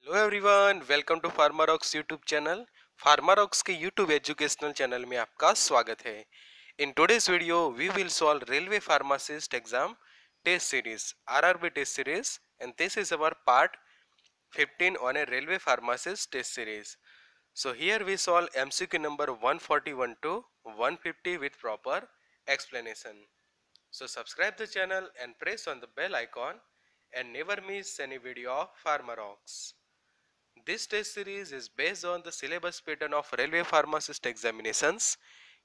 Hello everyone, welcome to Pharmarocks YouTube channel. Pharmarocks के YouTube educational channel में आपका स्वागत है। In today's video we will solve railway pharmacist exam test series RRB test series and this is our part 15 on a railway pharmacist test series. So here we solve MCQ number 141 to 150 with proper explanation. So subscribe the channel and press on the bell icon and never miss any video of Pharmarocks. This test series is based on the syllabus pattern of railway pharmacist examinations.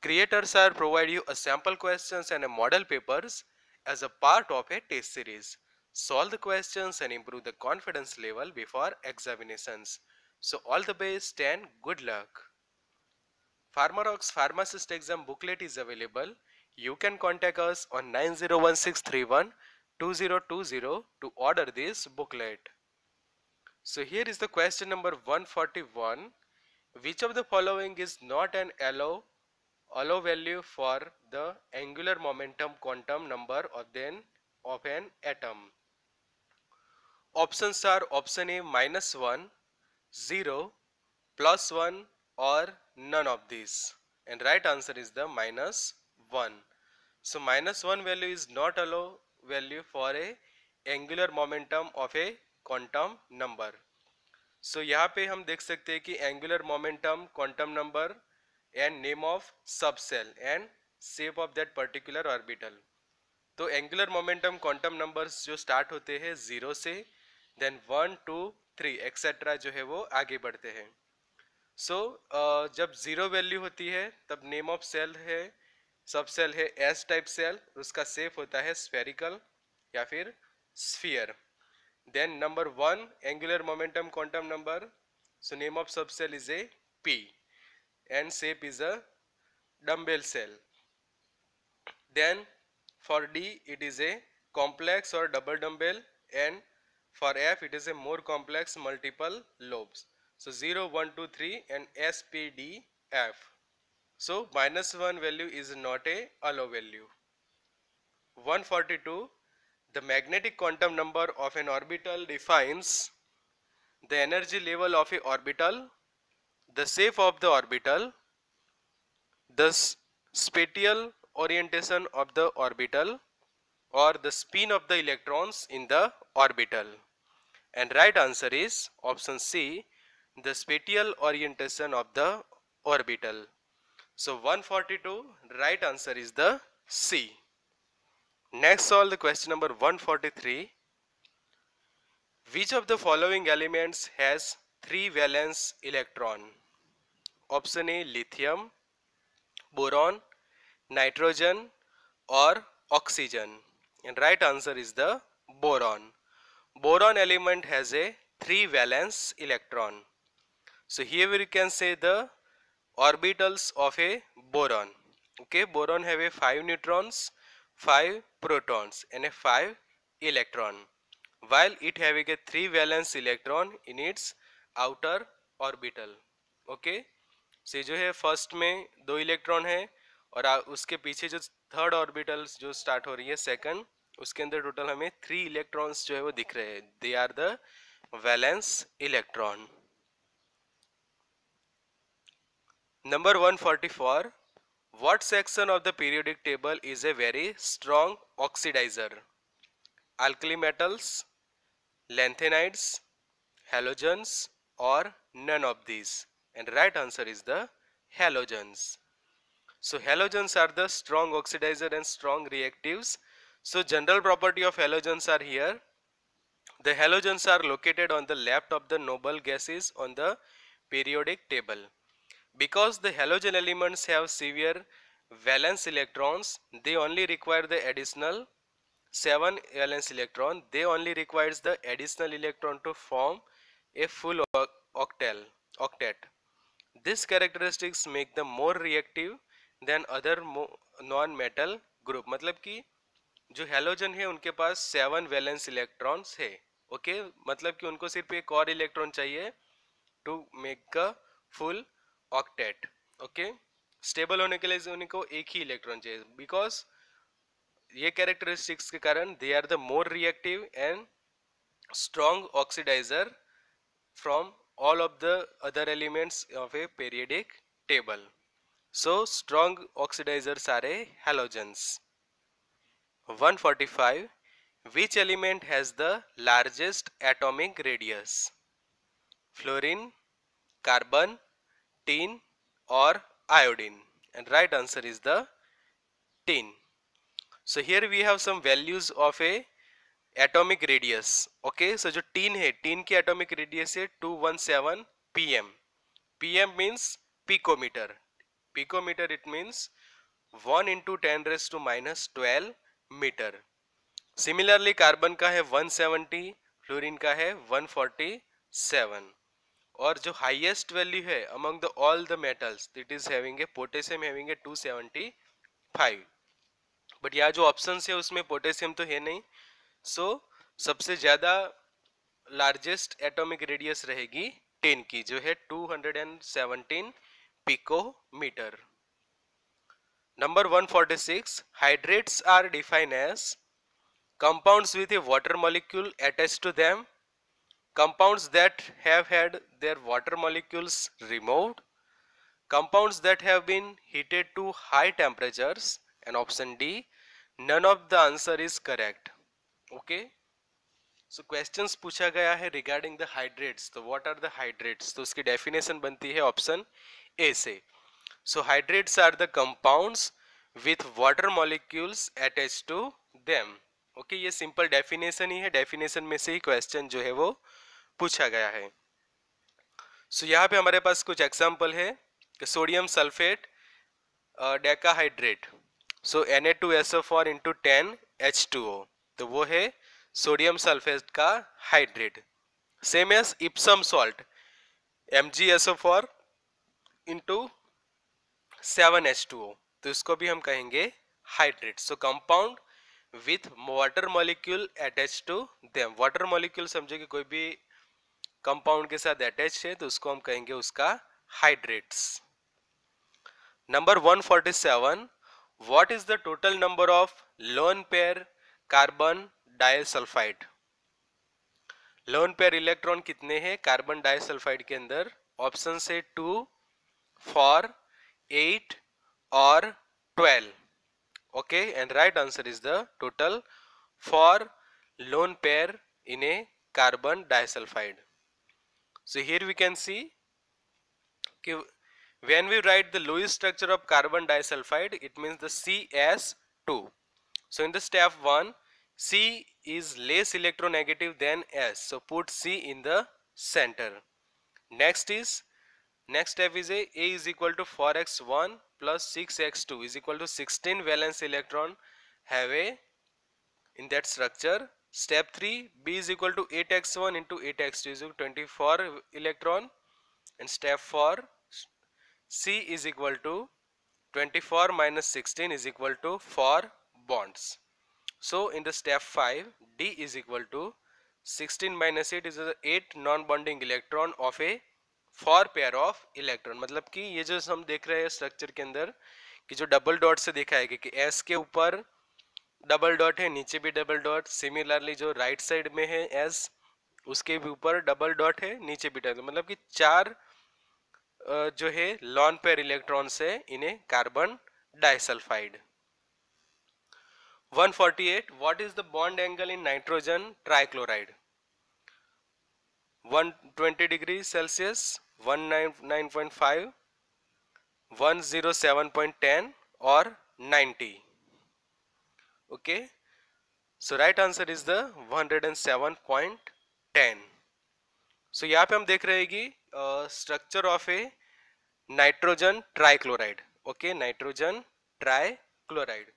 Creators are provide you a sample questions and a model papers as a part of a test series. Solve the questions and improve the confidence level before examinations. So all the best and good luck. Pharmarocks pharmacist exam booklet is available. You can contact us on 9016312020 to order this booklet. So here is the question number 141. Which of the following is not an allow value for the angular momentum quantum number of an atom? Options are option A -1, 0, +1 or none of these. And right answer is the -1. So -1 value is not allow value for a angular momentum of a quantum number. So यहाँ पे हम देख सकते हैं कि angular momentum quantum number and name of subshell and shape of that particular orbital. तो angular momentum quantum numbers जो start होते हैं 0 से, देन 1 2 3 एक्सेट्रा जो है वो आगे बढ़ते हैं। सो जब 0 वैल्यू होती है तब नेम ऑफ सेल है, सब सेल है एस टाइप सेल, उसका शेप होता है स्फेरिकल या फिर sphere. Then number 1 angular momentum quantum number, so name of subcell is a P and shape is a dumbbell cell. Then for D it is a complex or double dumbbell, and for F it is a more complex multiple lobes. So 0 1 2 3 and S P D F. So -1 value is not a allow value. 142. The magnetic quantum number of an orbital defines the energy level of a orbital, the shape of the orbital, the spatial orientation of the orbital, or the spin of the electrons in the orbital. And right answer is option C, the spatial orientation of the orbital. So 142, right answer is the C. Next solve the question number 143. Which of the following elements has 3 valence electron? Option A lithium, boron, nitrogen or oxygen. And right answer is the boron. Boron element has a 3 valence electron. So here we can say the orbitals of a boron. Okay, boron have a 5 neutrons, 5 protons and a 5 electron, while it having a 3 valence electron in its outer orbital. Okay, से जो है first में 2 electron है और उसके पीछे जो third orbital जो स्टार्ट हो रही है सेकंड, उसके अंदर टोटल हमें 3 इलेक्ट्रॉन्स जो है वो दिख रहे हैं. They are the valence electron. Number 144. What section of the periodic table is a very strong oxidizer? Alkali metals, lanthanides, halogens or none of these? And right answer is the halogens. So halogens are the strong oxidizer and strong reactives. So general property of halogens are here. The halogens are located on the left of the noble gases on the periodic table. Because the halogen elements have severe valence electrons, they only require the additional 7 valence electron. They only requires the additional electron to form a full octet. These characteristics make them more reactive than other non-metal group. मतलब कि जो halogen है उनके पास 7 valence electrons है. Okay, मतलब कि उनको सिर्फ एक और इलेक्ट्रॉन चाहिए to make a full octet. Okay, stable होने के लिए उनको एक ही इलेक्ट्रॉन चाहिए. बिकॉज ये कैरेक्टरिस्टिक्स के कारण they are the more reactive and strong oxidiser from all of the other elements of a periodic table. So strong oxidizers are a halogens. 145. Which element has the largest atomic radius? Fluorine, carbon, tin or iodine? And right answer is the tin. So here we have some values of a atomic radius. Okay, so जो tin है, tin की atomic radius है 217 pm. pm means picometer. Picometer it means 1 into 10 raised to minus 12 meter. Similarly carbon का है 170, fluorine का है 147 और जो हाईएस्ट वैल्यू है among the all the metals it is having a potassium having a 275. But यहाँ जो ऑप्शन है उसमें पोटेशियम तो है नहीं. सो सबसे ज्यादा लार्जेस्ट एटॉमिक रेडियस रहेगी 10 की जो है 217 picometre. Number 146. Hydrates are defined as compounds with a water molecule attached to them, compounds that have had their water molecules removed, compounds that have been heated to high temperatures, and option D, none of the answer is correct. Okay. So questions पूछा गया है regarding the hydrates. तो what are the hydrates? तो उसकी definition बनती है option A से. So hydrates are the compounds with water molecules attached to them. Okay, ये simple definition ही है. Definition में से ही question जो है वो पूछा गया है. So यहाँ पे हमारे पास कुछ example है कि sodium sulphate decahydrate. So Na2SO4 into 10 H2O. तो वो है सोडियम सल्फेट का hydrate. Same as Epsom salt MgSO4 into 7H2O. तो इसको भी हम कहेंगे hydrate. So compound with water molecule attach to them. Water molecule समझे कि कोई भी कंपाउंड के साथ अटैच है तो उसको हम कहेंगे उसका hydrates. Number 147. What is the total number of lone pair carbon disulfide? Lone pair electron कितने हैं कार्बन डाइसल्फाइड के अंदर? ऑप्शन से 2, 4, 8 और 12. Okay, and right answer is the total 4 lone pair in a carbon disulphide. So here we can see कि when we write the Lewis structure of carbon disulfide, it means the CS2. So in the step 1, C is less electronegative than S. So put C in the center. Next step is A is equal to 4x1 plus 6x2 is equal to 16 valence electron have a in that structure. Step 3, B is equal to 8x1 into 8x2 is equal to 24 electron. And step 4, C is equal to 24 minus 16 is equal to 4 bonds. So in the step 5, D is equal to 16 minus 8 is 8 non-bonding electron of a 4 pair of electron. मतलब कि ये जो हम देख रहे हैं structure के अंदर कि जो डबल डॉट से दिखा है कि S के ऊपर डबल डॉट है, नीचे भी डबल डॉट. सिमिलरली जो राइट साइड में है S उसके भी ऊपर डबल डॉट है, नीचे भी डबल. मतलब कि 4 जो है लॉन पेयर इलेक्ट्रॉन से इन्हें carbon disulphide. 148. What is the bond angle in nitrogen trichloride? 120 degree Celsius, 199.5, 107.10 और 90. Okay, so right answer is the 107.10. सो यहाँ पे हम देख रहे हैं कि structure of A nitrogen trichloride. Okay, nitrogen trichloride.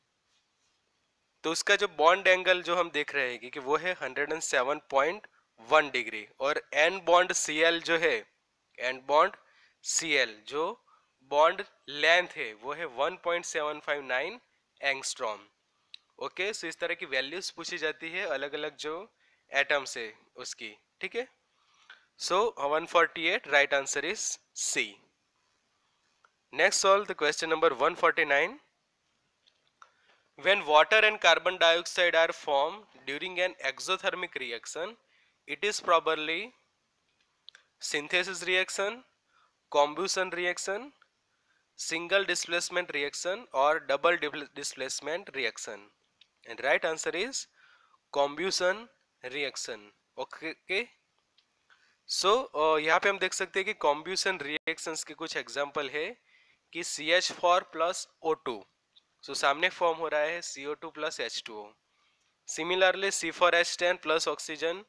तो उसका जो बॉन्ड एंगल जो हम देख रहे हैं कि वो है 107.1 डिग्री और एन बॉन्ड Cl जो है, एन बॉन्ड Cl जो बॉन्ड लेंथ है वो है 1.759 एंगस्ट्रॉम. ओके, सो इस तरह की वैल्यूज पूछी जाती है अलग अलग जो एटम से उसकी. ठीक है. So 148 right answer is C. Next solve the question number 149. When water and carbon dioxide are formed during an exothermic reaction, it is probably synthesis reaction, combustion reaction, single displacement reaction, or double displacement reaction? And right answer is combustion reaction. Okay. सो यहाँ पे हम देख सकते हैं कि कॉम्ब्यूशन reactions के कुछ example है कि CH4 प्लस O2, सो सामने फॉर्म हो रहा है CO2 plus H2O. Similarly C4H10 plus oxygen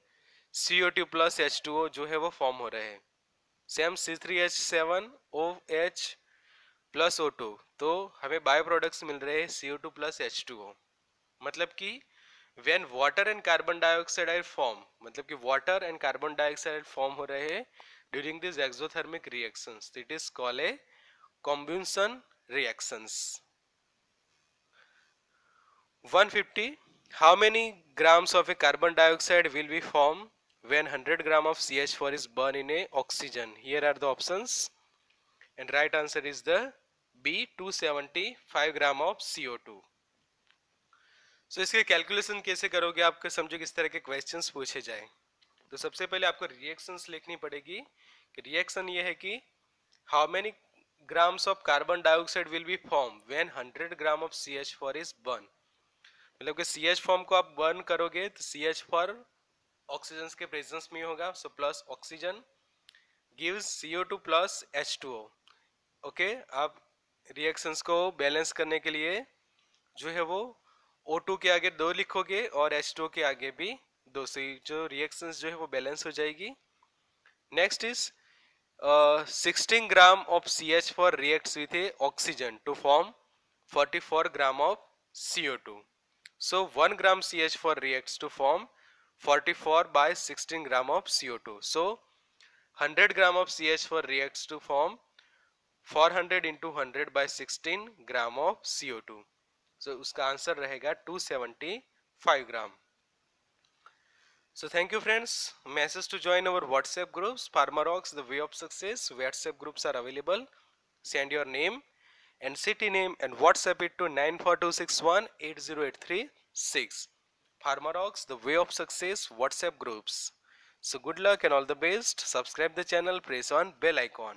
CO2 plus H2O जो है वो फॉर्म हो रहे हैं. सेम C3H7OH प्लस O2, तो हमें बायो प्रोडक्ट्स मिल रहे हैं CO2 प्लस H2O. मतलब कि when water and carbon dioxide are form, मतलब कि water and carbon dioxide form हो रहे हैं during these exothermic reactions, it is called a combustion reactions. 150. How many grams of a carbon dioxide will be formed when 100 gram of CH4 is burned in a oxygen? Here are the options, and right answer is the B, 275 gram of CO2. सो इसके calculation कैसे करोगे, आपको समझो किस तरह के questions पूछे जाए. तो सबसे पहले आपको रिएक्शंस लिखनी पड़ेगी कि रिएक्शन ये है कि how many grams of carbon dioxide will be form when 100 gram of CH4 is burn. मतलब कि CH फॉर्म को आप बर्न करोगे तो CH4 ऑक्सीजन के प्रेजेंस में होगा, so plus oxygen gives CO2 plus H2O. Okay, आप रिएक्शंस को बैलेंस करने के लिए जो है वो O2 के आगे 2 लिखोगे और H2O के आगे भी 2, से जो रिएक्शंस जो है वो बैलेंस हो जाएगी. Next is 16 gram of CH4 reacts with a oxygen to form 44 gram of CO2. So 1 gram CH4 reacts to form 44 by 16 gram of CO2. So 100 gram of CH4 reacts to form 400 into 100 by 16 gram of CO2. So उसका answer रहेगा 275 ग्राम. So thank you friends. Message to join our WhatsApp groups, Pharmarox, the way of success. WhatsApp groups are available. Send your name and city name and WhatsApp it to 94261 80836. Pharmarox, the way of success WhatsApp groups. So good luck and all the best. Subscribe the channel, press on bell icon.